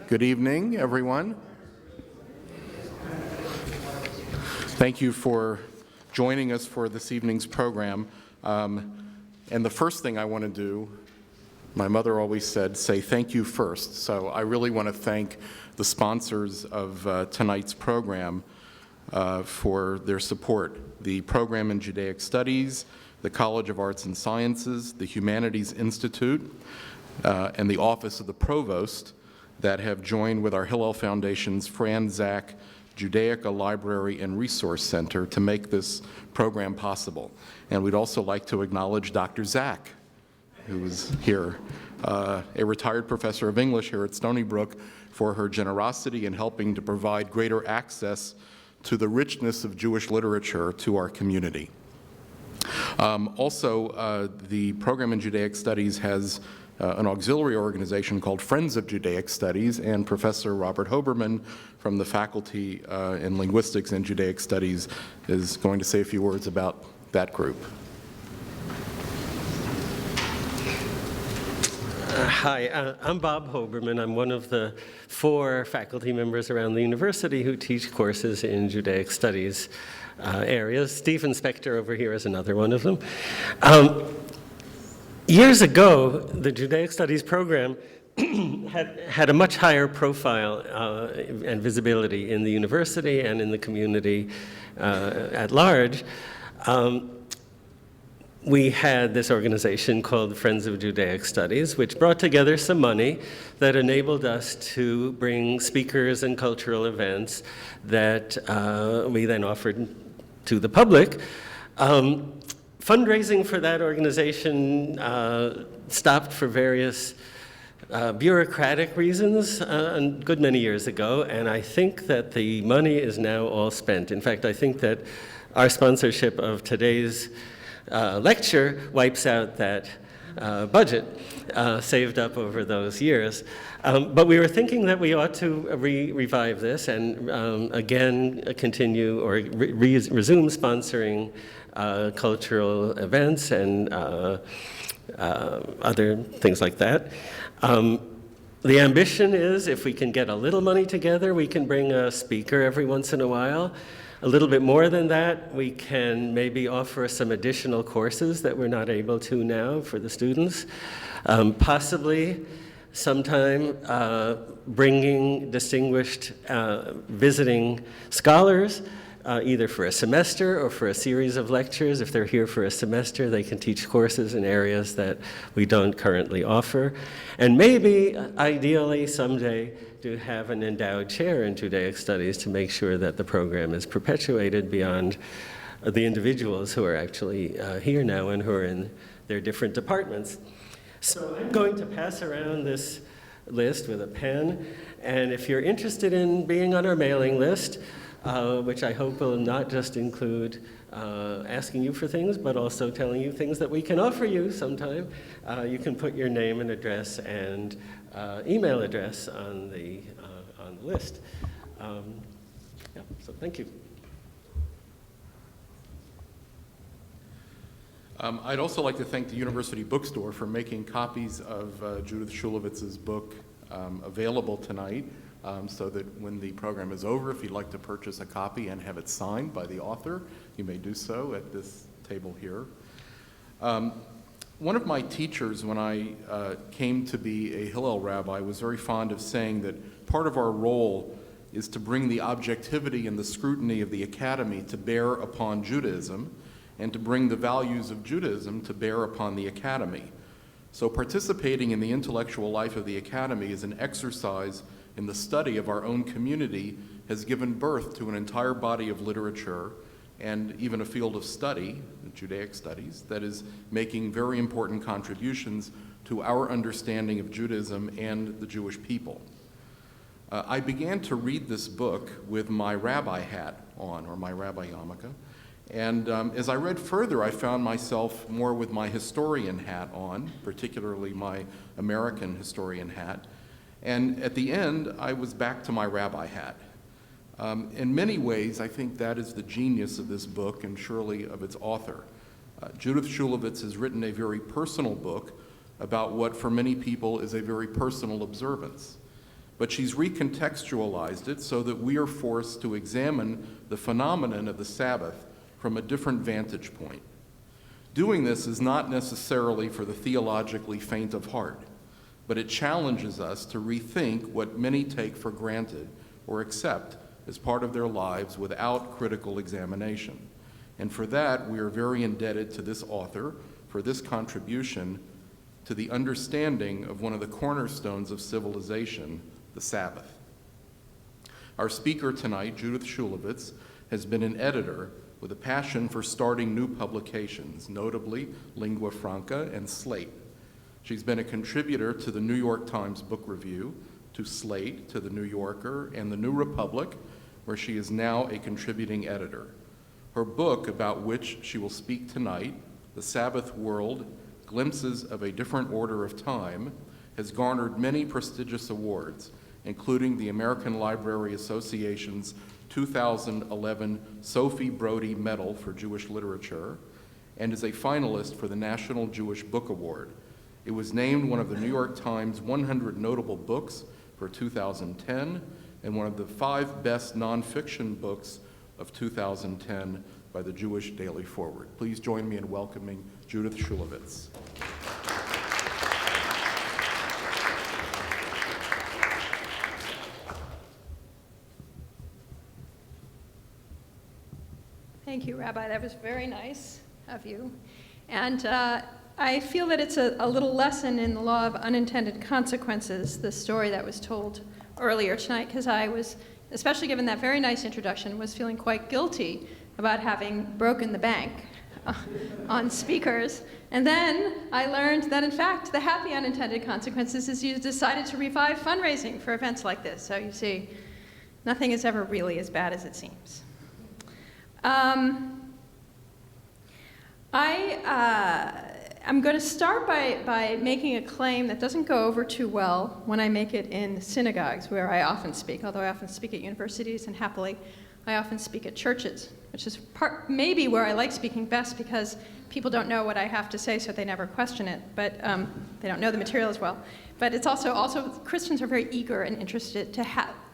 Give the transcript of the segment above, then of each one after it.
Good evening, everyone. Thank you for joining us for this evening's program. And the first thing I want to do, my mother always said, say thank you first. So I really want to thank the sponsors of tonight's program for their support. The Program in Judaic Studies, the College of Arts and Sciences, the Humanities Institute, and the Office of the Provost that have joined with our Hillel Foundation's Fran Zach Judaica Library and Resource Center to make this program possible. And we'd also like to acknowledge Dr. Zach, who is here, a retired professor of English here at Stony Brook, for her generosity in helping to provide greater access to the richness of Jewish literature to our community. Also, the Program in Judaic Studies has an auxiliary organization called Friends of Judaic Studies, and Professor Robert Hoberman from the Faculty in Linguistics and Judaic Studies is going to say a few words about that group. Hi, I'm Bob Hoberman. I'm one of the 4 faculty members around the university who teach courses in Judaic Studies areas. Stephen Spector over here is another one of them. Years ago, the Judaic Studies program had a much higher profile and visibility in the university and in the community at large. We had this organization called Friends of Judaic Studies, which brought together some money that enabled us to bring speakers and cultural events that we then offered to the public. Fundraising for that organization stopped for various bureaucratic reasons a good many years ago, and I think that the money is now all spent. In fact, I think that our sponsorship of today's lecture wipes out that budget saved up over those years. But we were thinking that we ought to revive this and again continue or resume sponsoring cultural events and other things like that. The ambition is, if we can get a little money together, we can bring a speaker every once in a while. A little bit more than that, we can maybe offer some additional courses that we're not able to now for the students. Possibly sometime bringing distinguished visiting scholars, either for a semester or for a series of lectures. If they're here for a semester, they can teach courses in areas that we don't currently offer. And maybe, ideally, someday, to have an endowed chair in Judaic Studies to make sure that the program is perpetuated beyond the individuals who are actually here now and who are in their different departments. So I'm going to pass around this list with a pen, and if you're interested in being on our mailing list, which I hope will not just include asking you for things, but also telling you things that we can offer you sometime. You can put your name and address and email address on the list. So thank you. I'd also like to thank the University Bookstore for making copies of Judith Shulevitz's book available tonight. So that when the program is over, if you'd like to purchase a copy and have it signed by the author, you may do so at this table here. One of my teachers, when I came to be a Hillel rabbi, was very fond of saying that part of our role is to bring the objectivity and the scrutiny of the academy to bear upon Judaism, and to bring the values of Judaism to bear upon the academy. So participating in the intellectual life of the academy is an exercise in the study of our own community has given birth to an entire body of literature and even a field of study, Judaic studies, that is making very important contributions to our understanding of Judaism and the Jewish people. I began to read this book with my rabbi hat on, or my rabbi yarmulke, and as I read further, I found myself more with my historian hat on, particularly my American historian hat. And at the end, I was back to my rabbi hat. In many ways, I think that is the genius of this book and surely of its author. Judith Shulevitz has written a very personal book about what for many people is a very personal observance. but she's recontextualized it so that we are forced to examine the phenomenon of the Sabbath from a different vantage point. Doing this is not necessarily for the theologically faint of heart, but it challenges us to rethink what many take for granted or accept as part of their lives without critical examination. And for that, we are very indebted to this author for this contribution to the understanding of one of the cornerstones of civilization, the Sabbath. Our speaker tonight, Judith Shulevitz, has been an editor with a passion for starting new publications, notably Lingua Franca and Slate. She's been a contributor to the New York Times Book Review, to Slate, to the New Yorker, and the New Republic, where she is now a contributing editor. Her book, about which she will speak tonight, The Sabbath World, Glimpses of a Different Order of Time, has garnered many prestigious awards, including the American Library Association's 2011 Sophie Brody Medal for Jewish Literature, and is a finalist for the National Jewish Book Award. It was named one of the New York Times 100 Notable Books for 2010, and one of the 5 best nonfiction books of 2010 by the Jewish Daily Forward. Please join me in welcoming Judith Shulevitz. Thank you, Rabbi. That was very nice of you. And I feel that it's a little lesson in the law of unintended consequences, the story that was told earlier tonight, because I was, especially given that very nice introduction, was feeling quite guilty about having broken the bank on speakers. And then I learned that, in fact, the happy unintended consequences is you decided to revive fundraising for events like this. So you see, nothing is ever really as bad as it seems. I'm going to start by making a claim that doesn't go over too well when I make it in synagogues, where I often speak, although I often speak at universities, and happily, I often speak at churches, which is maybe where I like speaking best, because people don't know what I have to say, so they never question it, but they don't know the material as well. But it's also Christians are very eager and interested to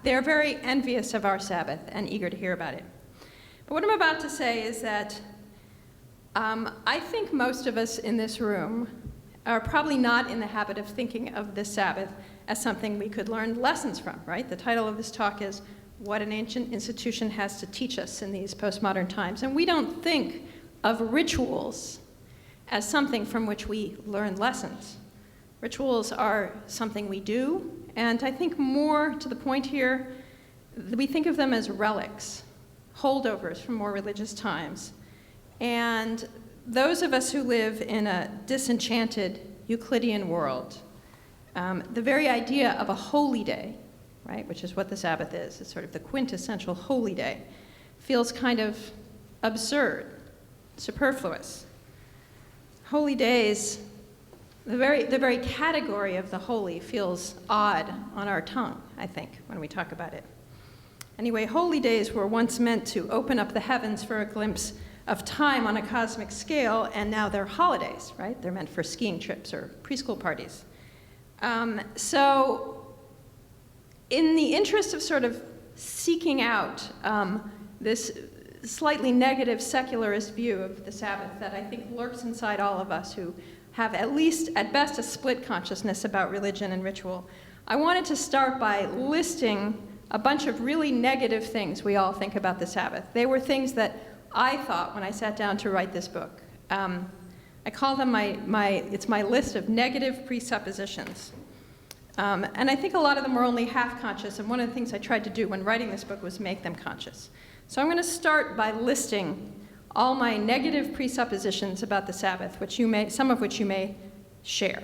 they're very envious of our Sabbath and eager to hear about it. But what I'm about to say is that I think most of us in this room are probably not in the habit of thinking of the Sabbath as something we could learn lessons from, right? The title of this talk is What an Ancient Institution Has to Teach Us in These Postmodern Times. And we don't think of rituals as something from which we learn lessons. Rituals are something we do, and I think more to the point here, we think of them as relics, holdovers from more religious times. And those of us who live in a disenchanted Euclidean world, the very idea of a holy day, right, which is what the Sabbath is, it's sort of the quintessential holy day, feels kind of absurd, superfluous. Holy days, the very category of the holy feels odd on our tongue, I think, when we talk about it. Anyway, holy days were once meant to open up the heavens for a glimpse of time on a cosmic scale, and now they're holidays, right? They're meant for skiing trips or preschool parties. So in the interest of sort of seeking out this slightly negative secularist view of the Sabbath that I think lurks inside all of us who have at best a split consciousness about religion and ritual, I wanted to start by listing a bunch of really negative things we all think about the Sabbath. They were things that I thought when I sat down to write this book. I call them it's my list of negative presuppositions. And I think a lot of them are only half conscious, and one of the things I tried to do when writing this book was make them conscious. So I'm going to start by listing all my negative presuppositions about the Sabbath, some of which you may share.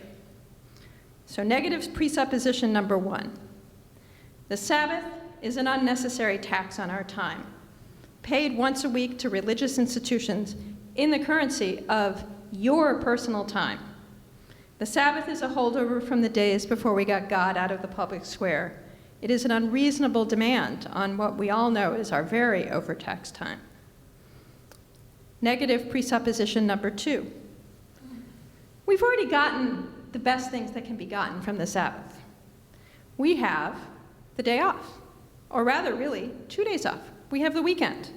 So negative presupposition number 1. The Sabbath is an unnecessary tax on our time, paid once a week to religious institutions in the currency of your personal time. The Sabbath is a holdover from the days before we got God out of the public square. It is an unreasonable demand on what we all know is our very overtaxed time. Negative presupposition number 2. We've already gotten the best things that can be gotten from the Sabbath. We have the day off, or rather, really, 2 days off. We have the weekend,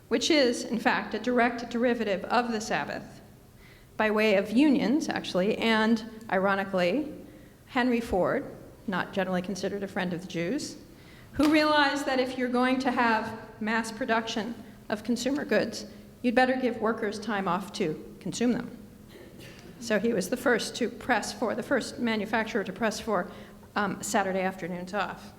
which is, in fact, a direct derivative of the Sabbath by way of unions, actually, and, ironically, Henry Ford, not generally considered a friend of the Jews, who realized that if you're going to have mass production of consumer goods, you'd better give workers time off to consume them. So he was the first manufacturer to press for Saturday afternoons off.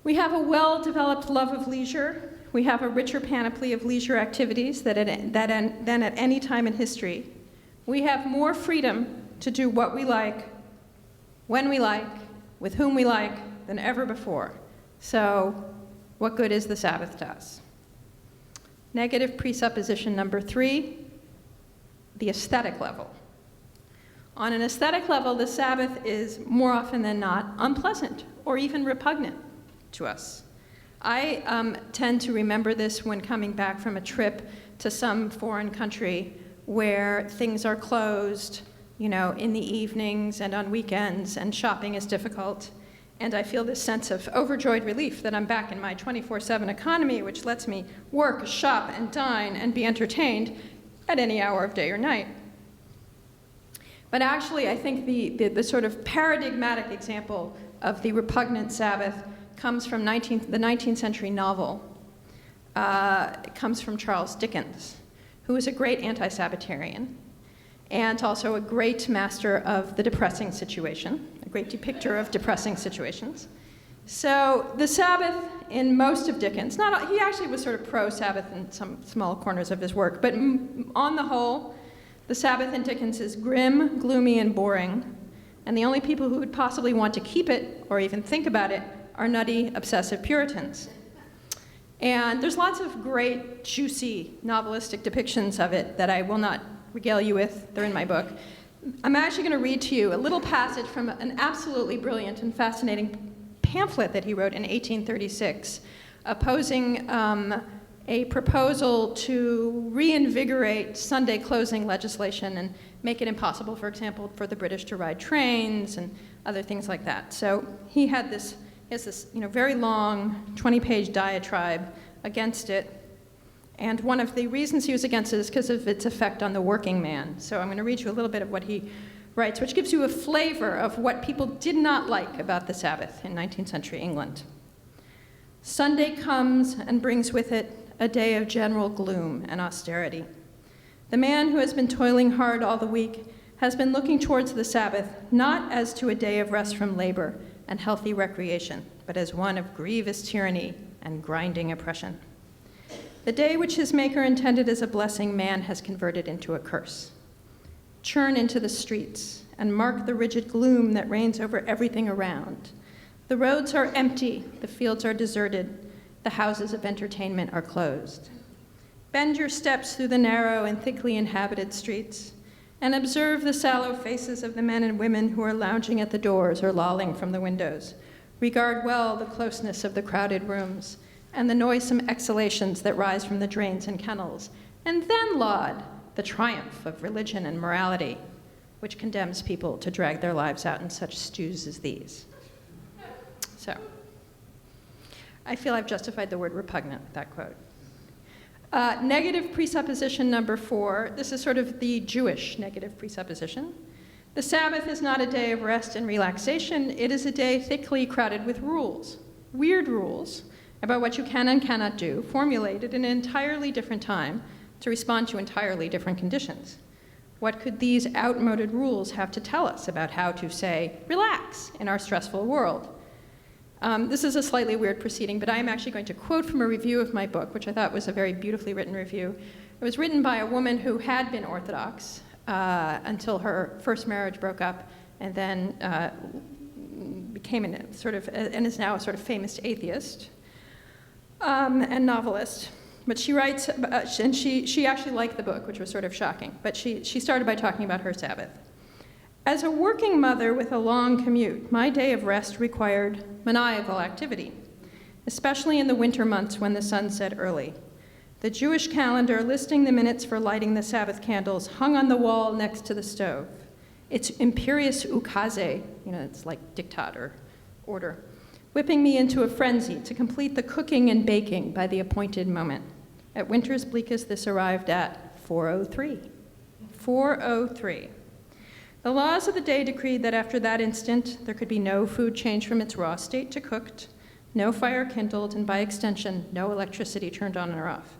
We have a well-developed love of leisure. We have a richer panoply of leisure activities than at any time in history. We have more freedom to do what we like, when we like, with whom we like, than ever before. So, what good is the Sabbath to us? Negative presupposition number 3, the aesthetic level. On an aesthetic level, the Sabbath is more often than not unpleasant or even repugnant to us. I tend to remember this when coming back from a trip to some foreign country where things are closed, in the evenings and on weekends, and shopping is difficult. And I feel this sense of overjoyed relief that I'm back in my 24/7 economy, which lets me work, shop, and dine, and be entertained at any hour of day or night. But actually, I think the sort of paradigmatic example of the repugnant Sabbath comes from the 19th century novel. It comes from Charles Dickens, who was a great anti-Sabbatarian and also a great master of the depressing situation, a great depictor of depressing situations. So the Sabbath in most of Dickens, he actually was sort of pro-Sabbath in some small corners of his work, but on the whole, the Sabbath in Dickens is grim, gloomy, and boring, and the only people who would possibly want to keep it or even think about it are nutty, obsessive Puritans. And there's lots of great, juicy, novelistic depictions of it that I will not regale you with. They're in my book. I'm actually going to read to you a little passage from an absolutely brilliant and fascinating pamphlet that he wrote in 1836, opposing a proposal to reinvigorate Sunday closing legislation and make it impossible, for example, for the British to ride trains and other things like that. So he has this very long 20-page diatribe against it. And one of the reasons he was against it is because of its effect on the working man. So I'm going to read you a little bit of what he writes, which gives you a flavor of what people did not like about the Sabbath in 19th century England. Sunday comes and brings with it a day of general gloom and austerity. The man who has been toiling hard all the week has been looking towards the Sabbath not as to a day of rest from labor and healthy recreation, but as one of grievous tyranny and grinding oppression. The day which his Maker intended as a blessing, man has converted into a curse. Churn into the streets and mark the rigid gloom that reigns over everything around. The roads are empty, the fields are deserted, the houses of entertainment are closed. Bend your steps through the narrow and thickly inhabited streets and observe the sallow faces of the men and women who are lounging at the doors or lolling from the windows. Regard well the closeness of the crowded rooms and the noisome exhalations that rise from the drains and kennels, and then laud the triumph of religion and morality, which condemns people to drag their lives out in such stews as these. So, I feel I've justified the word repugnant with that quote. Negative presupposition number 4, this is sort of the Jewish negative presupposition. The Sabbath is not a day of rest and relaxation, it is a day thickly crowded with rules, weird rules, about what you can and cannot do, formulated in an entirely different time to respond to entirely different conditions. What could these outmoded rules have to tell us about how to, say, relax in our stressful world? This is a slightly weird proceeding, but I am actually going to quote from a review of my book, which I thought was a very beautifully written review. It was written by a woman who had been Orthodox until her first marriage broke up, and then became and is now a sort of famous atheist. And novelist. But she writes, and she actually liked the book, which was sort of shocking, but she started by talking about her Sabbath. As a working mother with a long commute, my day of rest required maniacal activity, especially in the winter months when the sun set early. The Jewish calendar listing the minutes for lighting the Sabbath candles hung on the wall next to the stove. Its imperious ukaze, it's like diktat or order, whipping me into a frenzy to complete the cooking and baking by the appointed moment. At winter's bleakest, this arrived at 4:03. 4:03. The laws of the day decreed that after that instant, there could be no food changed from its raw state to cooked, no fire kindled, and by extension, no electricity turned on or off.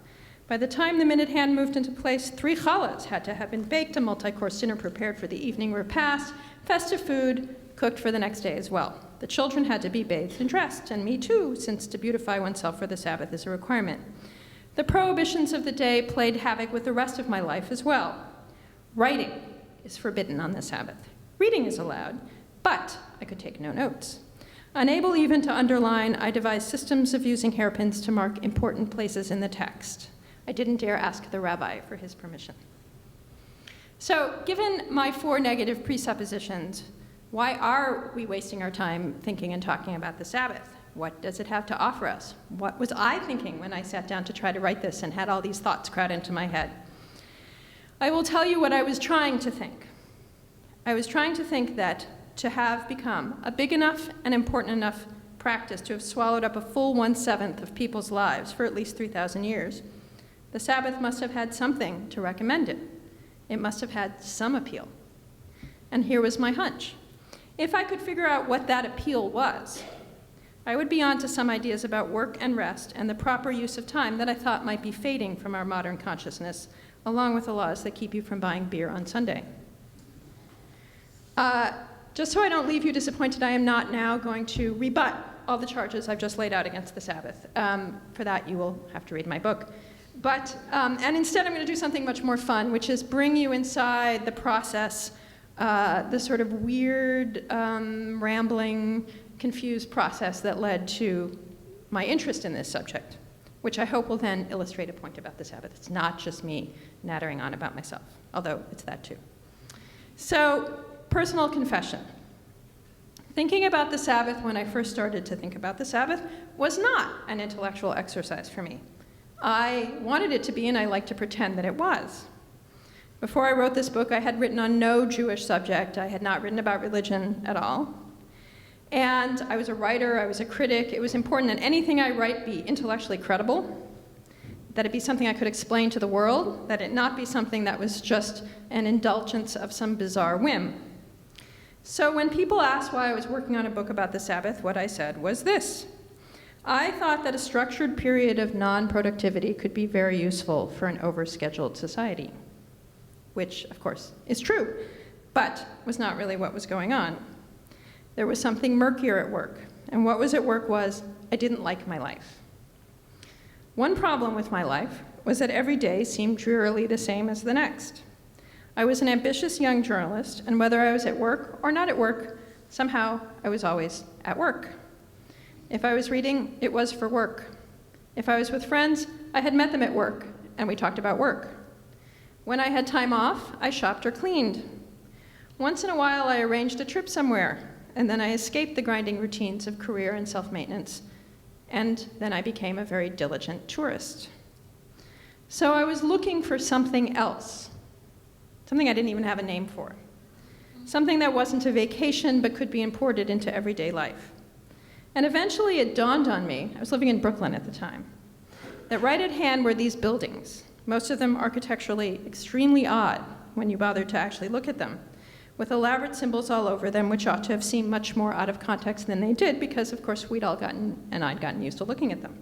By the time the minute hand moved into place, 3 challahs had to have been baked, a multi-course dinner prepared for the evening repast, festive food cooked for the next day as well. The children had to be bathed and dressed, and me too, since to beautify oneself for the Sabbath is a requirement. The prohibitions of the day played havoc with the rest of my life as well. Writing is forbidden on the Sabbath. Reading is allowed, but I could take no notes. Unable even to underline, I devised systems of using hairpins to mark important places in the text. I didn't dare ask the rabbi for his permission. So, given my 4 negative presuppositions, why are we wasting our time thinking and talking about the Sabbath? What does it have to offer us? What was I thinking when I sat down to try to write this and had all these thoughts crowd into my head? I will tell you what I was trying to think. I was trying to think that to have become a big enough and important enough practice to have swallowed up a full 1/7 of people's lives for at least 3,000 years, the Sabbath must have had something to recommend it. It must have had some appeal. And here was my hunch. If I could figure out what that appeal was, I would be on to some ideas about work and rest and the proper use of time that I thought might be fading from our modern consciousness, along with the laws that keep you from buying beer on Sunday. Just so I don't leave you disappointed, I am not now going to rebut all the charges I've just laid out against the Sabbath. For that, you will have to read my book. And instead, I'm going to do something much more fun, which is bring you inside the process, the sort of weird, rambling, confused process that led to my interest in this subject, which I hope will then illustrate a point about the Sabbath. It's not just me nattering on about myself, although it's that too. So, personal confession. Thinking about the Sabbath when I first started to think about the Sabbath was not an intellectual exercise for me. I wanted it to be, and I like to pretend that it was. Before I wrote this book, I had written on no Jewish subject. I had not written about religion at all. And I was a writer, I was a critic. It was important that anything I write be intellectually credible, that it be something I could explain to the world, that it not be something that was just an indulgence of some bizarre whim. So when people asked why I was working on a book about the Sabbath, what I said was this. I thought that a structured period of non-productivity could be very useful for an overscheduled society, which, of course, is true, but was not really what was going on. There was something murkier at work, and what was at work was I didn't like my life. One problem with my life was that every day seemed drearily the same as the next. I was an ambitious young journalist, and whether I was at work or not at work, somehow I was always at work. If I was reading, it was for work. If I was with friends, I had met them at work, and we talked about work. When I had time off, I shopped or cleaned. Once in a while, I arranged a trip somewhere, and then I escaped the grinding routines of career and self-maintenance, and then I became a very diligent tourist. So I was looking for something else, something I didn't even have a name for, something that wasn't a vacation but could be imported into everyday life. And eventually it dawned on me, I was living in Brooklyn at the time, that right at hand were these buildings, most of them architecturally extremely odd when you bothered to actually look at them, with elaborate symbols all over them, which ought to have seemed much more out of context than they did, because of course I'd gotten used to looking at them.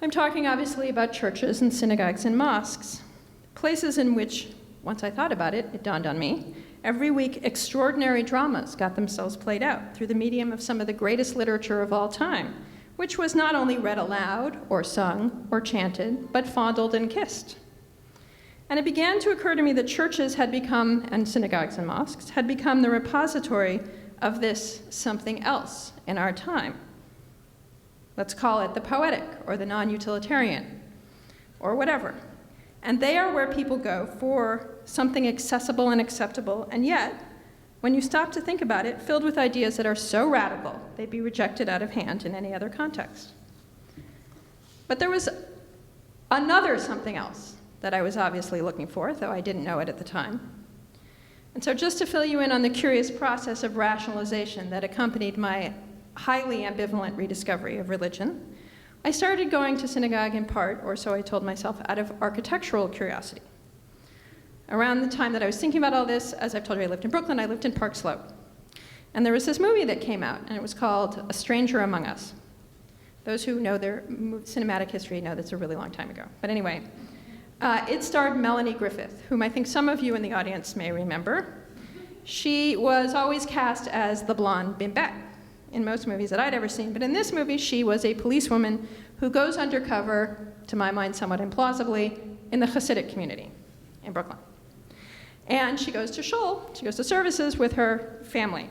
I'm talking obviously about churches and synagogues and mosques, places in which, once I thought about it, it dawned on me, every week extraordinary dramas got themselves played out through the medium of some of the greatest literature of all time, which was not only read aloud or sung or chanted, but fondled and kissed. And it began to occur to me that churches had become, and synagogues and mosques, had become the repository of this something else in our time. Let's call it the poetic or the non-utilitarian or whatever. And they are where people go for something accessible and acceptable, and yet, when you stop to think about it, filled with ideas that are so radical, they'd be rejected out of hand in any other context. But there was another something else that I was obviously looking for, though I didn't know it at the time. And so just to fill you in on the curious process of rationalization that accompanied my highly ambivalent rediscovery of religion, I started going to synagogue in part, or so I told myself, out of architectural curiosity. Around the time that I was thinking about all this, as I've told you, I lived in Brooklyn, I lived in Park Slope. And there was this movie that came out, and it was called A Stranger Among Us. Those who know their cinematic history know that's a really long time ago. But anyway, it starred Melanie Griffith, whom I think some of you in the audience may remember. She was always cast as the blonde bimbette in most movies that I'd ever seen. But in this movie, she was a policewoman who goes undercover, to my mind somewhat implausibly, in the Hasidic community in Brooklyn. And she goes to shul, she goes to services with her family.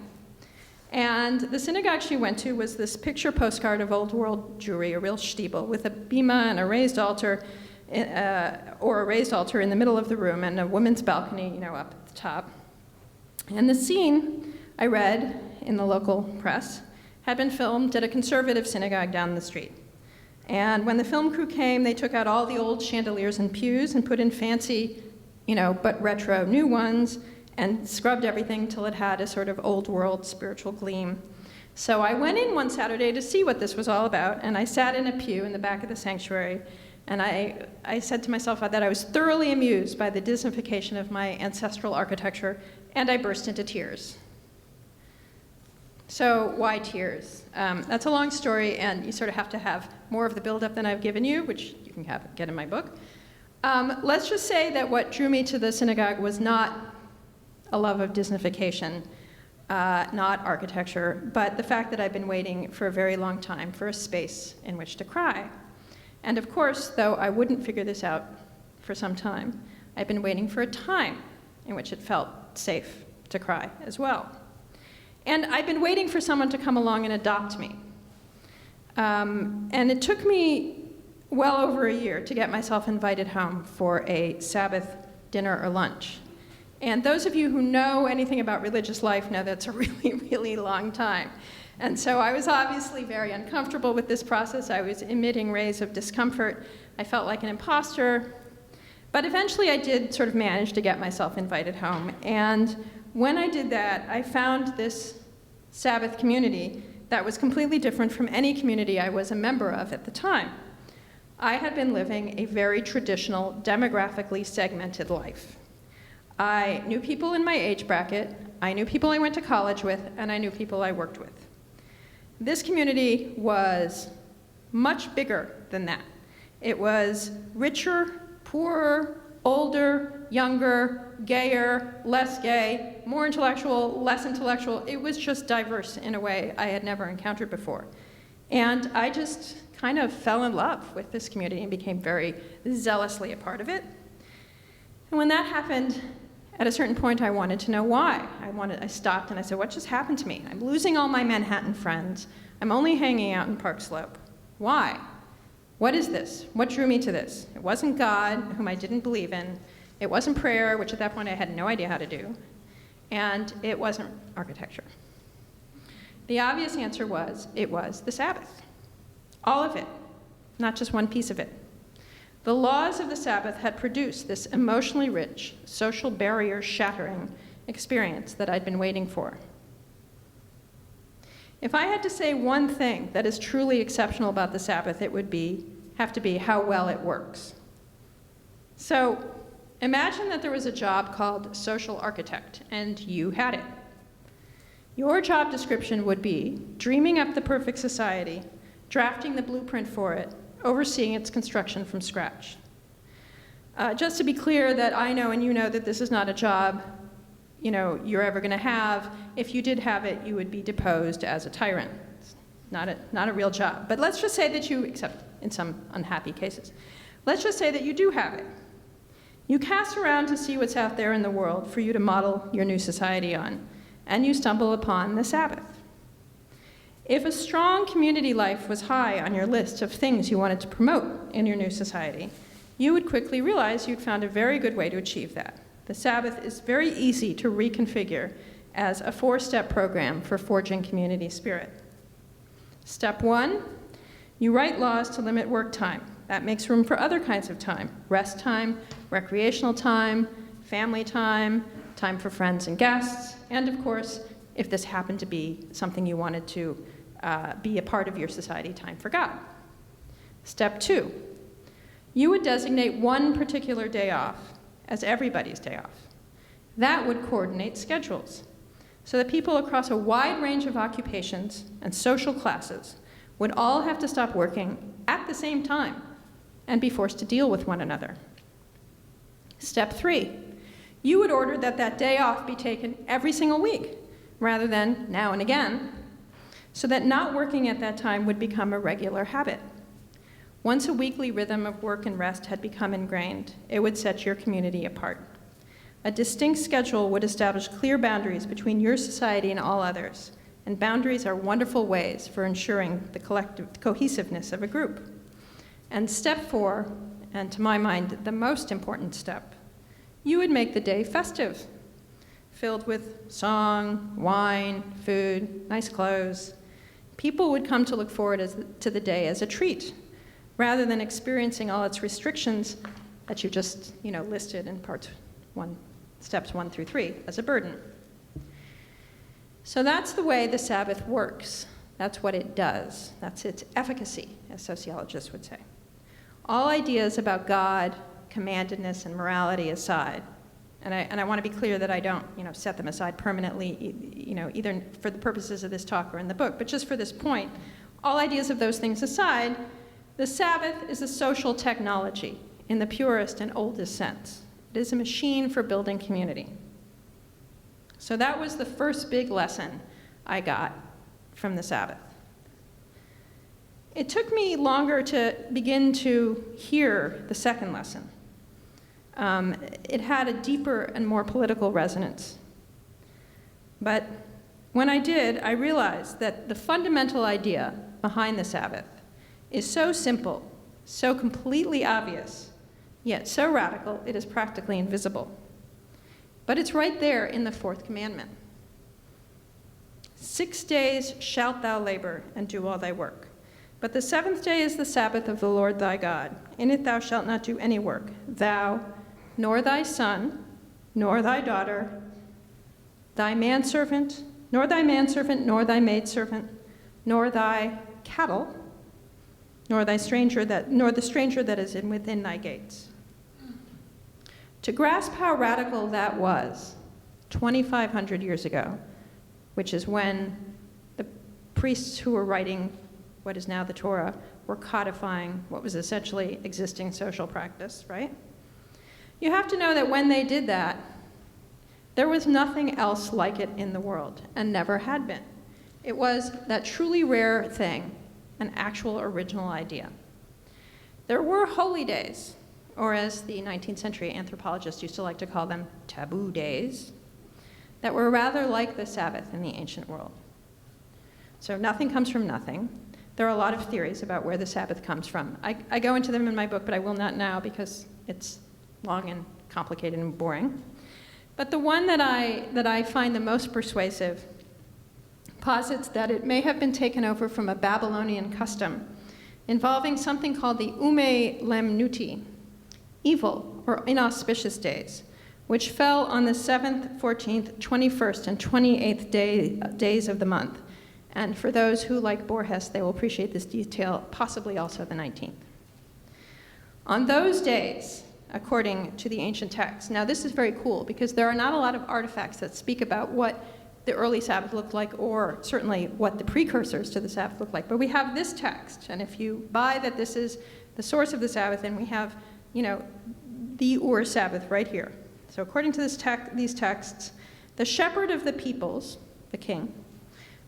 And the synagogue she went to was this picture postcard of old world Jewry, a real shtibel, with a bima and a raised altar, or a raised altar in the middle of the room, and a woman's balcony, up at the top. And the scene, I read in the local press, had been filmed at a conservative synagogue down the street. And when the film crew came, they took out all the old chandeliers and pews and put in fancy, but retro new ones, and scrubbed everything till it had a sort of old world spiritual gleam. So I went in one Saturday to see what this was all about, and I sat in a pew in the back of the sanctuary, and I said to myself that I was thoroughly amused by the Disneyfication of my ancestral architecture, and I burst into tears. So why tears? That's a long story, and you sort of have to have more of the buildup than I've given you, which you can get in my book. Let's just say that what drew me to the synagogue was not a love of Disneyfication, not architecture, but the fact that I've been waiting for a very long time for a space in which to cry. And of course, though I wouldn't figure this out for some time, I've been waiting for a time in which it felt safe to cry as well. And I've been waiting for someone to come along and adopt me. And it took me well over a year to get myself invited home for a Sabbath dinner or lunch. And those of you who know anything about religious life know that's a really, really long time. And so I was obviously very uncomfortable with this process. I was emitting rays of discomfort. I felt like an imposter. But eventually I did sort of manage to get myself invited home. And when I did that, I found this Sabbath community that was completely different from any community I was a member of at the time. I had been living a very traditional, demographically segmented life. I knew people in my age bracket, I knew people I went to college with, and I knew people I worked with. This community was much bigger than that. It was richer, poorer, older, younger, gayer, less gay, more intellectual, less intellectual. It was just diverse in a way I had never encountered before. And I just kind of fell in love with this community and became very zealously a part of it. And when that happened, at a certain point, I wanted to know why. I stopped and I said, what just happened to me? I'm losing all my Manhattan friends. I'm only hanging out in Park Slope. Why? What is this? What drew me to this? It wasn't God, whom I didn't believe in. It wasn't prayer, which at that point I had no idea how to do. And it wasn't architecture. The obvious answer was, it was the Sabbath. All of it, not just one piece of it. The laws of the Sabbath had produced this emotionally rich, social barrier-shattering experience that I'd been waiting for. If I had to say one thing that is truly exceptional about the Sabbath, it would have to be how well it works. So imagine that there was a job called social architect, and you had it. Your job description would be dreaming up the perfect society, drafting the blueprint for it, overseeing its construction from scratch. Just to be clear that I know and you know that this is not a job you're ever going to have. If you did have it, you would be deposed as a tyrant. It's not a real job. But let's just say that you, except in some unhappy cases, let's just say that you do have it. You cast around to see what's out there in the world for you to model your new society on, and you stumble upon the Sabbath. If a strong community life was high on your list of things you wanted to promote in your new society, you would quickly realize you'd found a very good way to achieve that. The Sabbath is very easy to reconfigure as a 4-step program for forging community spirit. Step 1, you write laws to limit work time. That makes room for other kinds of time: rest time, recreational time, family time, time for friends and guests, and of course, if this happened to be something you wanted to be a part of your society time for God. Step 2, you would designate one particular day off as everybody's day off. That would coordinate schedules so that people across a wide range of occupations and social classes would all have to stop working at the same time and be forced to deal with one another. Step 3, you would order that that day off be taken every single week rather than now and again, so that not working at that time would become a regular habit. Once a weekly rhythm of work and rest had become ingrained, it would set your community apart. A distinct schedule would establish clear boundaries between your society and all others, and boundaries are wonderful ways for ensuring the collective cohesiveness of a group. And step 4, and to my mind, the most important step, you would make the day festive, filled with song, wine, food, nice clothes. People would come to look forward to the day as a treat, rather than experiencing all its restrictions that you just listed in steps 1 through 3 as a burden. So that's the way the Sabbath works. That's what it does. That's its efficacy, as sociologists would say. All ideas about God, commandedness, and morality aside, and I want to be clear that I don't set them aside permanently, either for the purposes of this talk or in the book, but just for this point, all ideas of those things aside, the Sabbath is a social technology in the purest and oldest sense. It is a machine for building community. So that was the first big lesson I got from the Sabbath. It took me longer to begin to hear the second lesson. It had a deeper and more political resonance. But when I did, I realized that the fundamental idea behind the Sabbath is so simple, so completely obvious, yet so radical it is practically invisible. But it's right there in the fourth commandment. 6 days shalt thou labor and do all thy work. But the seventh day is the Sabbath of the Lord thy God. In it thou shalt not do any work, thou, nor thy son, nor thy daughter, thy manservant, nor thy maidservant, nor thy cattle, nor the stranger that is within thy gates. To grasp how radical that was 2,500 years ago, which is when the priests who were writing what is now the Torah were codifying what was essentially existing social practice, right? You have to know that when they did that, there was nothing else like it in the world, and never had been. It was that truly rare thing, an actual original idea. There were holy days, or as the 19th century anthropologists used to like to call them, taboo days, that were rather like the Sabbath in the ancient world. So nothing comes from nothing. There are a lot of theories about where the Sabbath comes from. I go into them in my book, but I will not now because it's long and complicated and boring. But the one that I find the most persuasive posits that it may have been taken over from a Babylonian custom involving something called the Ume Lemnuti, evil or inauspicious days, which fell on the 7th, 14th, 21st, and 28th days of the month. And for those who like Borges, they will appreciate this detail, possibly also the 19th. On those days, according to the ancient texts, now this is very cool because there are not a lot of artifacts that speak about what the early Sabbath looked like, or certainly what the precursors to the Sabbath looked like. But we have this text, and if you buy that this is the source of the Sabbath, then we have, the Ur Sabbath right here. So according to these texts, the shepherd of the peoples, the king,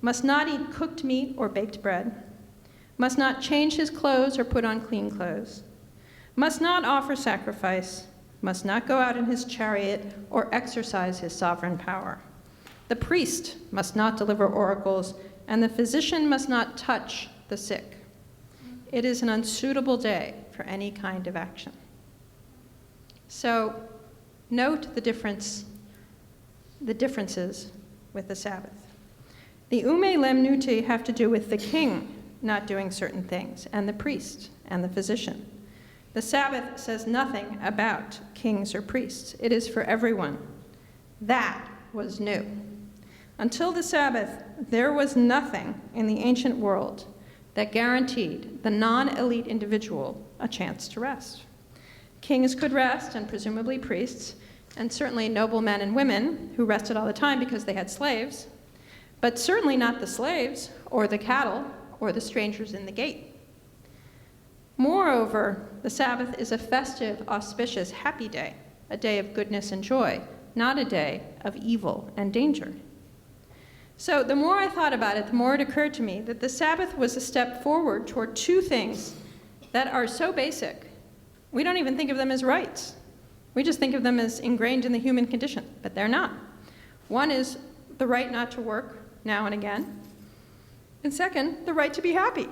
must not eat cooked meat or baked bread, must not change his clothes or put on clean clothes, must not offer sacrifice, must not go out in his chariot or exercise his sovereign power. The priest must not deliver oracles, and the physician must not touch the sick. It is an unsuitable day for any kind of action. So note the differences with the Sabbath. The Ume Lemnuti have to do with the king not doing certain things, and the priest and the physician. The Sabbath says nothing about kings or priests. It is for everyone. That was new. Until the Sabbath, there was nothing in the ancient world that guaranteed the non-elite individual a chance to rest. Kings could rest, and presumably priests, and certainly noble men and women who rested all the time because they had slaves, but certainly not the slaves or the cattle or the strangers in the gate. Moreover, the Sabbath is a festive, auspicious, happy day, a day of goodness and joy, not a day of evil and danger. So the more I thought about it, the more it occurred to me that the Sabbath was a step forward toward two things that are so basic, we don't even think of them as rights. We just think of them as ingrained in the human condition, but they're not. One is the right not to work now and again, and second, the right to be happy,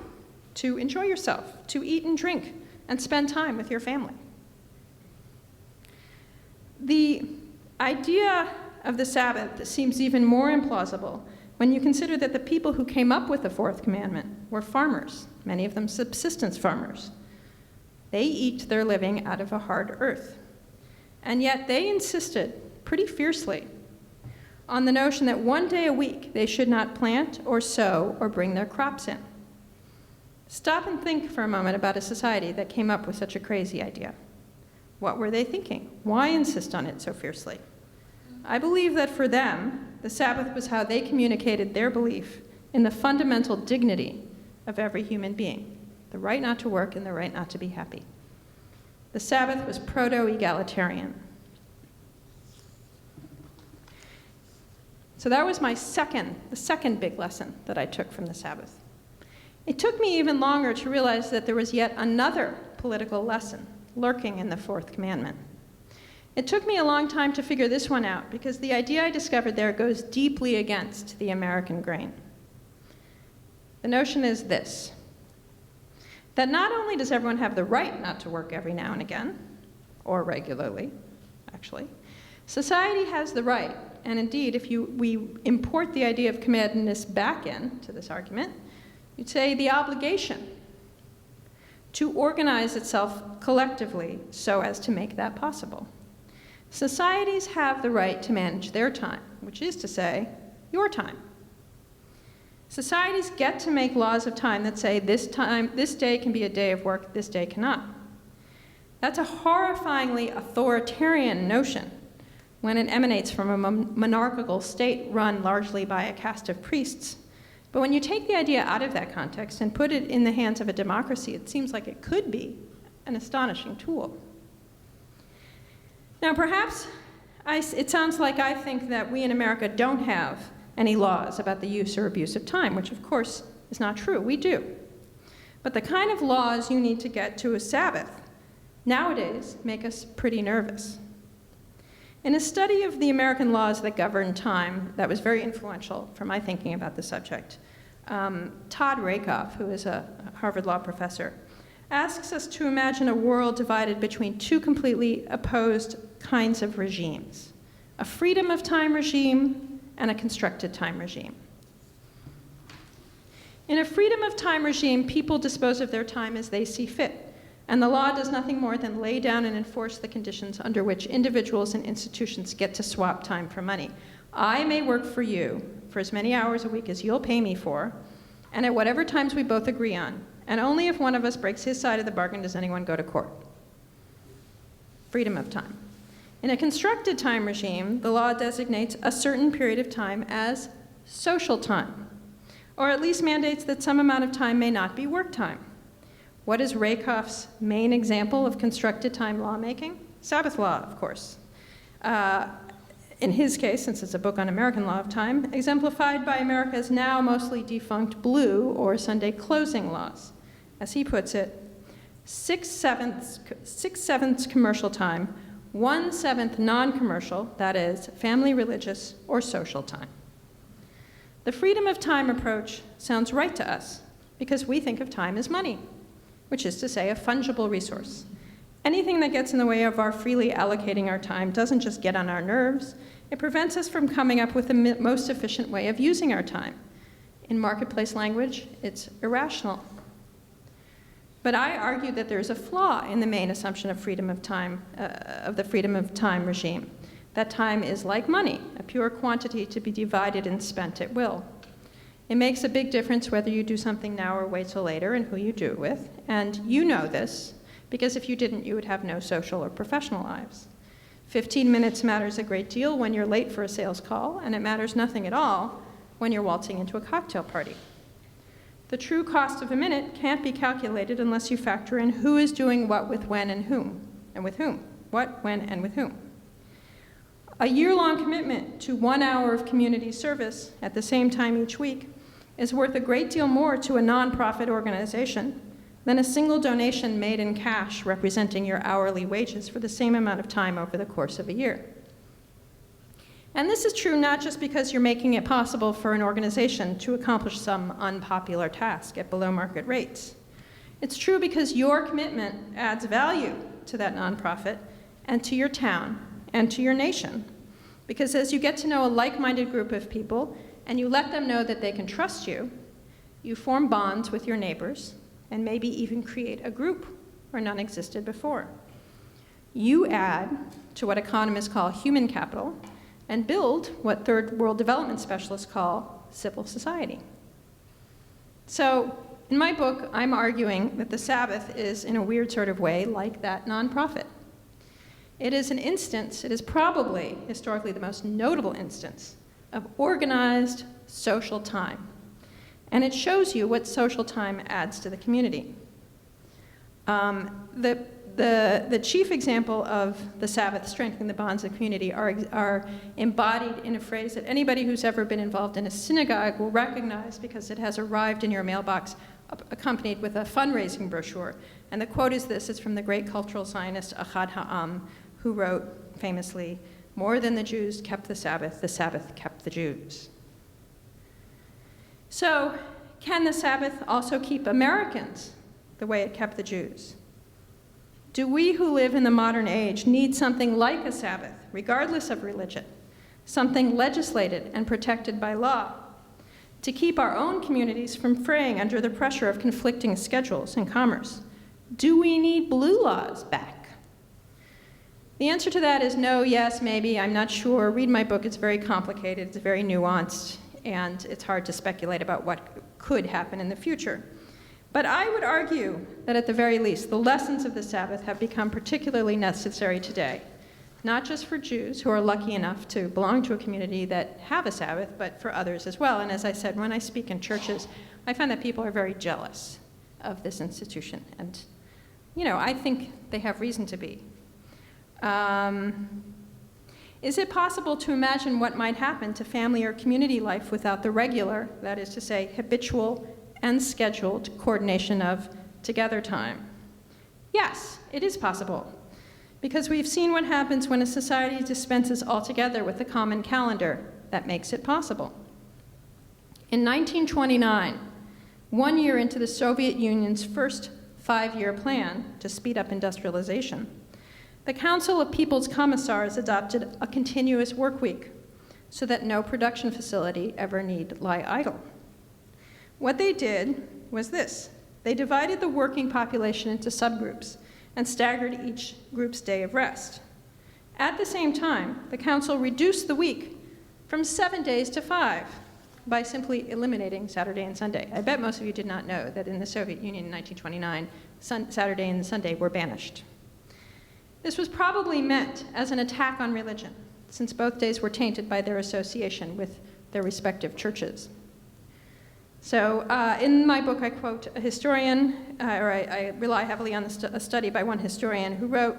to enjoy yourself, to eat and drink, and spend time with your family. The idea of the Sabbath seems even more implausible when you consider that the people who came up with the fourth commandment were farmers, many of them subsistence farmers. They eked their living out of a hard earth. And yet they insisted pretty fiercely on the notion that one day a week they should not plant or sow or bring their crops in. Stop and think for a moment about a society that came up with such a crazy idea. What were they thinking? Why insist on it so fiercely? I believe that for them, the Sabbath was how they communicated their belief in the fundamental dignity of every human being, the right not to work and the right not to be happy. The Sabbath was proto-egalitarian. So that was the second big lesson that I took from the Sabbath. It took me even longer to realize that there was yet another political lesson lurking in the fourth commandment. It took me a long time to figure this one out because the idea I discovered there goes deeply against the American grain. The notion is this, that not only does everyone have the right not to work every now and again, or regularly, actually, society has the right, and indeed, if we import the idea of commandedness back into this argument, you'd say the obligation to organize itself collectively so as to make that possible. Societies have the right to manage their time, which is to say, your time. Societies get to make laws of time that say this day can be a day of work, this day cannot. That's a horrifyingly authoritarian notion when it emanates from a monarchical state run largely by a caste of priests. But when you take the idea out of that context and put it in the hands of a democracy, it seems like it could be an astonishing tool. Now, perhaps it sounds like I think that we in America don't have any laws about the use or abuse of time, which of course is not true. We do. But the kind of laws you need to get to a Sabbath nowadays make us pretty nervous. In a study of the American laws that govern time that was very influential for my thinking about the subject, Todd Rakoff, who is a Harvard Law professor, asks us to imagine a world divided between two completely opposed kinds of regimes, a freedom of time regime and a constructed time regime. In a freedom of time regime, people dispose of their time as they see fit, and the law does nothing more than lay down and enforce the conditions under which individuals and institutions get to swap time for money. I may work for you for as many hours a week as you'll pay me for, and at whatever times we both agree on, and only if one of us breaks his side of the bargain does anyone go to court. Freedom of time. In a constructed time regime, the law designates a certain period of time as social time, or at least mandates that some amount of time may not be work time. What is Rakoff's main example of constructed time lawmaking? Sabbath law, of course. In his case, since it's a book on American law of time, exemplified by America's now mostly defunct blue or Sunday closing laws. As he puts it, 6/7 commercial time, 1/7 non-commercial, that is, family, religious, or social time. The freedom of time approach sounds right to us because we think of time as money, which is to say a fungible resource. Anything that gets in the way of our freely allocating our time doesn't just get on our nerves, it prevents us from coming up with the most efficient way of using our time. In marketplace language, it's irrational. But I argue that there's a flaw in the main assumption of freedom of time, of the freedom of time regime. That time is like money, a pure quantity to be divided and spent at will. It makes a big difference whether you do something now or wait till later and who you do it with. And you know this, because if you didn't, you would have no social or professional lives. 15 minutes matters a great deal when you're late for a sales call, and it matters nothing at all when you're waltzing into a cocktail party. The true cost of a minute can't be calculated unless you factor in who is doing what with when and whom, and with whom. What, when, and with whom. A year-long commitment to 1 hour of community service at the same time each week is worth a great deal more to a nonprofit organization than a single donation made in cash representing your hourly wages for the same amount of time over the course of a year. And this is true not just because you're making it possible for an organization to accomplish some unpopular task at below market rates. It's true because your commitment adds value to that nonprofit and to your town and to your nation. Because as you get to know a like-minded group of people and you let them know that they can trust you, you form bonds with your neighbors and maybe even create a group where none existed before. You add to what economists call human capital and build what third world development specialists call civil society. So in my book, I'm arguing that the Sabbath is, in a weird sort of way, like that nonprofit. It is an instance, it is probably historically the most notable instance of organized social time. And it shows you what social time adds to the community. The chief example of the Sabbath strengthening the bonds of the community are embodied in a phrase that anybody who's ever been involved in a synagogue will recognize because it has arrived in your mailbox accompanied with a fundraising brochure. And the quote is this, it's from the great cultural Zionist Achad Ha'am, who wrote famously, "More than the Jews kept the Sabbath kept the Jews." So, can the Sabbath also keep Americans the way it kept the Jews? Do we who live in the modern age need something like a Sabbath, regardless of religion, something legislated and protected by law, to keep our own communities from fraying under the pressure of conflicting schedules and commerce? Do we need blue laws back? The answer to that is no, yes, maybe, I'm not sure. Read my book, it's very complicated, it's very nuanced, and it's hard to speculate about what could happen in the future. But I would argue that at the very least, the lessons of the Sabbath have become particularly necessary today, not just for Jews who are lucky enough to belong to a community that have a Sabbath, but for others as well. And as I said, when I speak in churches, I find that people are very jealous of this institution. And, you know, I think they have reason to be. Is it possible to imagine what might happen to family or community life without the regular, that is to say, habitual and scheduled coordination of together time? Yes, it is possible, because we've seen what happens when a society dispenses altogether with a common calendar that makes it possible. In 1929, 1 year into the Soviet Union's first 5-year plan to speed up industrialization, the Council of People's Commissars adopted a continuous work week so that no production facility ever need lie idle. What they did was this. They divided the working population into subgroups and staggered each group's day of rest. At the same time, the council reduced the week from 7 days to 5 by simply eliminating Saturday and Sunday. I bet most of you did not know that in the Soviet Union in 1929, Saturday and Sunday were banished. This was probably meant as an attack on religion, since both days were tainted by their association with their respective churches. So in my book, I quote a historian, or I rely heavily on a study by one historian who wrote,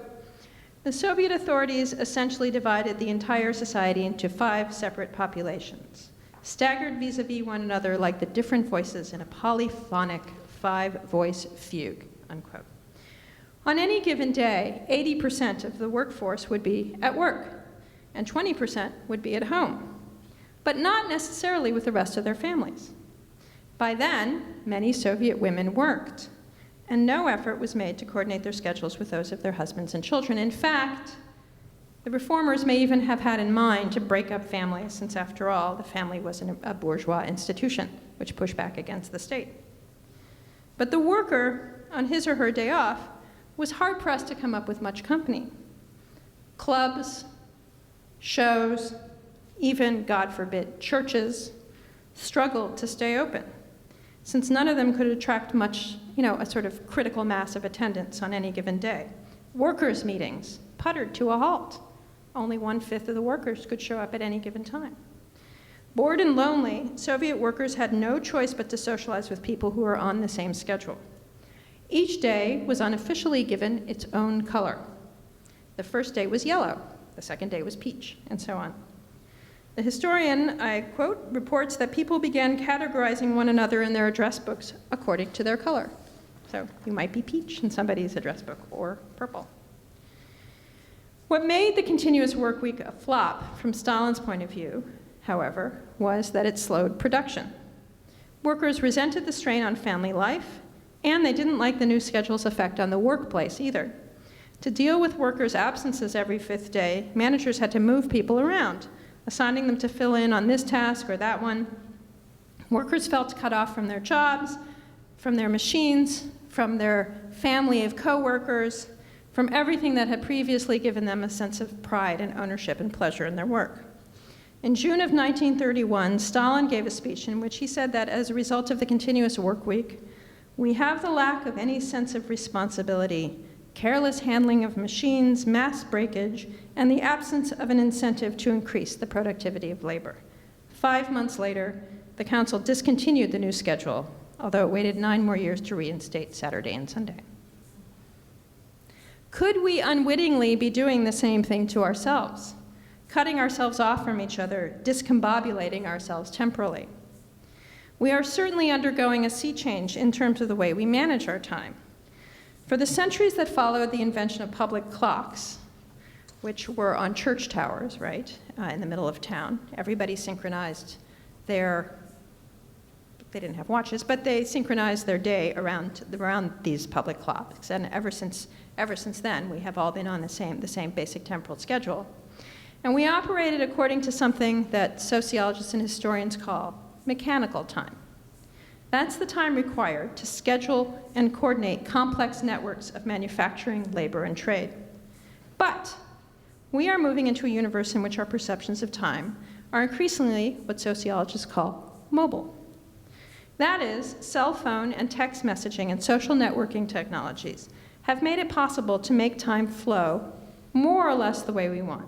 "The Soviet authorities essentially divided the entire society into 5 separate populations, staggered vis-a-vis one another like the different voices in a polyphonic 5-voice fugue," unquote. On any given day, 80% of the workforce would be at work, and 20% would be at home, but not necessarily with the rest of their families. By then, many Soviet women worked, and no effort was made to coordinate their schedules with those of their husbands and children. In fact, the reformers may even have had in mind to break up families, since after all, the family was a bourgeois institution, which pushed back against the state. But the worker, on his or her day off, was hard-pressed to come up with much company. Clubs, shows, even, God forbid, churches, struggled to stay open, since none of them could attract much, a sort of critical mass of attendance on any given day. Workers' meetings puttered to a halt. Only 1/5 of the workers could show up at any given time. Bored and lonely, Soviet workers had no choice but to socialize with people who were on the same schedule. Each day was unofficially given its own color. The first day was yellow, the second day was peach, and so on. The historian, I quote, reports that people began categorizing one another in their address books according to their color. So you might be peach in somebody's address book, or purple. What made the continuous work week a flop from Stalin's point of view, however, was that it slowed production. Workers resented the strain on family life, and they didn't like the new schedule's effect on the workplace either. To deal with workers' absences every 5th day, managers had to move people around, assigning them to fill in on this task or that one. Workers felt cut off from their jobs, from their machines, from their family of coworkers, from everything that had previously given them a sense of pride and ownership and pleasure in their work. In June of 1931, Stalin gave a speech in which he said that as a result of the continuous work week, we have the lack of any sense of responsibility, careless handling of machines, mass breakage, and the absence of an incentive to increase the productivity of labor. 5 months later, the council discontinued the new schedule, although it waited 9 more years to reinstate Saturday and Sunday. Could we unwittingly be doing the same thing to ourselves, cutting ourselves off from each other, discombobulating ourselves temporally? We are certainly undergoing a sea change in terms of the way we manage our time. For the centuries that followed the invention of public clocks, which were on church towers, right, in the middle of town, everybody synchronized they didn't have watches, but they synchronized their day around these public clocks. And ever since then, we have all been on the same basic temporal schedule. And we operated according to something that sociologists and historians call mechanical time. That's the time required to schedule and coordinate complex networks of manufacturing, labor, and trade. But we are moving into a universe in which our perceptions of time are increasingly what sociologists call mobile. That is, cell phone and text messaging and social networking technologies have made it possible to make time flow more or less the way we want.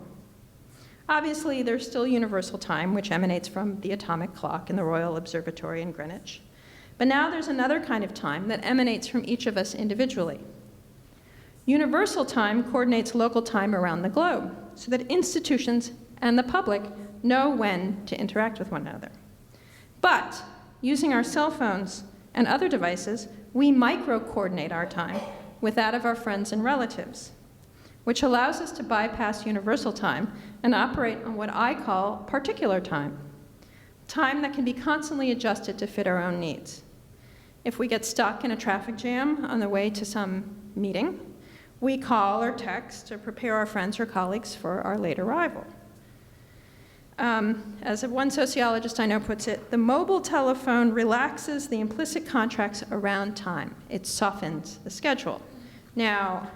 Obviously, there's still universal time, which emanates from the atomic clock in the Royal Observatory in Greenwich. But now there's another kind of time that emanates from each of us individually. Universal time coordinates local time around the globe so that institutions and the public know when to interact with one another. But using our cell phones and other devices, we micro-coordinate our time with that of our friends and relatives, which allows us to bypass universal time and operate on what I call particular time, time that can be constantly adjusted to fit our own needs. If we get stuck in a traffic jam on the way to some meeting, we call or text or prepare our friends or colleagues for our late arrival. As one sociologist I know puts it, the mobile telephone relaxes the implicit contracts around time. It softens the schedule. Now,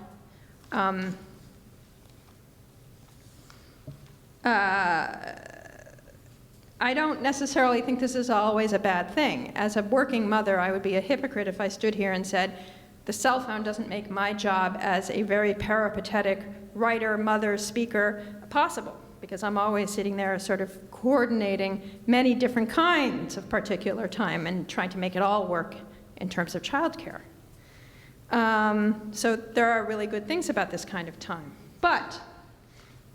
I don't necessarily think this is always a bad thing. As a working mother, I would be a hypocrite if I stood here and said, the cell phone doesn't make my job as a very peripatetic writer, mother, speaker possible, because I'm always sitting there sort of coordinating many different kinds of particular time and trying to make it all work in terms of childcare. So there are really good things about this kind of time. But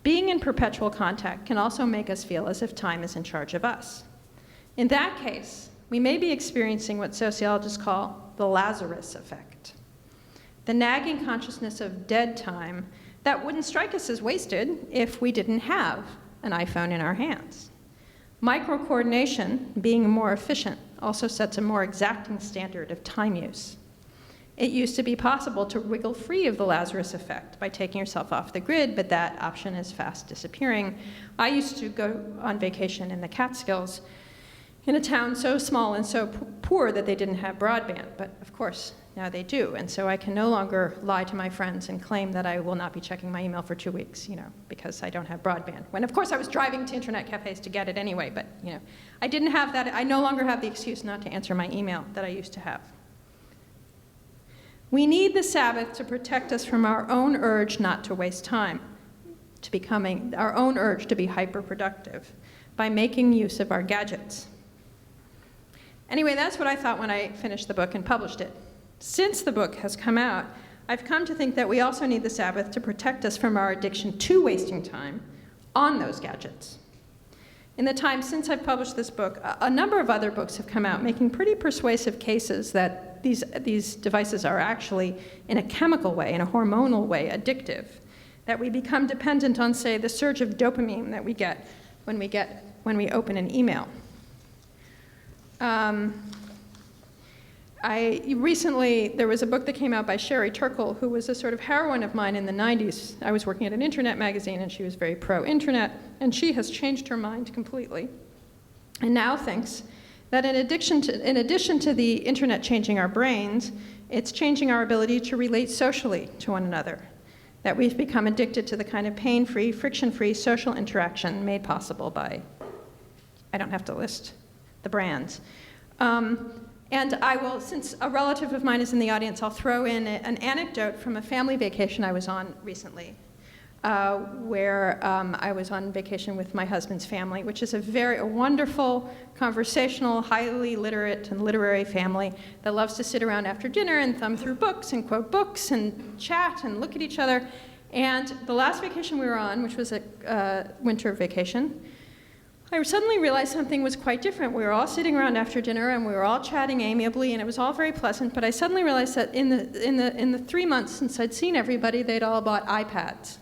being in perpetual contact can also make us feel as if time is in charge of us. In that case, we may be experiencing what sociologists call the Lazarus effect, the nagging consciousness of dead time that wouldn't strike us as wasted if we didn't have an iPhone in our hands. Micro-coordination, being more efficient, also sets a more exacting standard of time use. It used to be possible to wiggle free of the Lazarus effect by taking yourself off the grid, but that option is fast disappearing. I used to go on vacation in the Catskills, in a town so small and so poor that they didn't have broadband. But of course, now they do. And so I can no longer lie to my friends and claim that I will not be checking my email for 2 weeks, because I don't have broadband. When, of course, I was driving to internet cafes to get it anyway, but, I didn't have that. I no longer have the excuse not to answer my email that I used to have. We need the Sabbath to protect us from our own urge not to waste time, our own urge to be hyper-productive, by making use of our gadgets. Anyway, that's what I thought when I finished the book and published it. Since the book has come out, I've come to think that we also need the Sabbath to protect us from our addiction to wasting time on those gadgets. In the time since I've published this book, a number of other books have come out making pretty persuasive cases that these devices are actually, in a chemical way, in a hormonal way, addictive, that we become dependent on, say, the surge of dopamine that we get when we open an email. Recently, there was a book that came out by Sherry Turkle, who was a sort of heroine of mine in the 90s. I was working at an internet magazine, and she was very pro-internet, and she has changed her mind completely, and now thinks that in addition to the internet changing our brains, it's changing our ability to relate socially to one another, that we've become addicted to the kind of pain-free, friction-free social interaction made possible by, I don't have to list the brands. And I will, since a relative of mine is in the audience, I'll throw in an anecdote from a family vacation I was on recently, where I was on vacation with my husband's family, which is a wonderful, conversational, highly literate and literary family that loves to sit around after dinner and thumb through books and quote books and chat and look at each other. And the last vacation we were on, which was a winter vacation, I suddenly realized something was quite different. We were all sitting around after dinner and we were all chatting amiably, and it was all very pleasant, but I suddenly realized that in the 3 months since I'd seen everybody, they'd all bought iPads.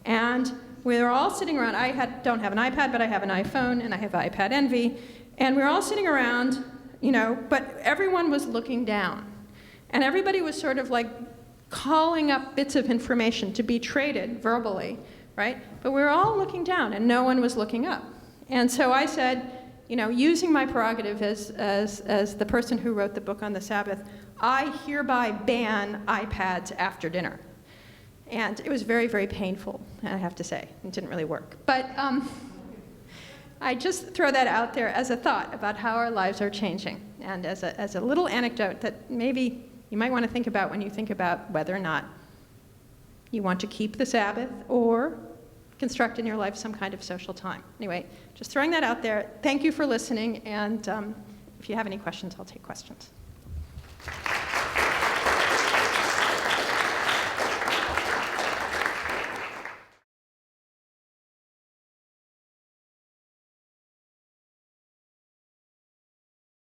And we were all sitting around. Don't have an iPad, but I have an iPhone, and I have iPad envy. And we were all sitting around, but everyone was looking down. And everybody was sort of like calling up bits of information to be traded verbally, right? But we were all looking down, and no one was looking up. And so I said, using my prerogative as the person who wrote the book on the Sabbath, I hereby ban iPads after dinner. And it was very, very painful, I have to say. It didn't really work. But I just throw that out there as a thought about how our lives are changing, and as a little anecdote that maybe you might want to think about when you think about whether or not you want to keep the Sabbath or construct in your life some kind of social time. Anyway, just throwing that out there. Thank you for listening, and if you have any questions, I'll take questions.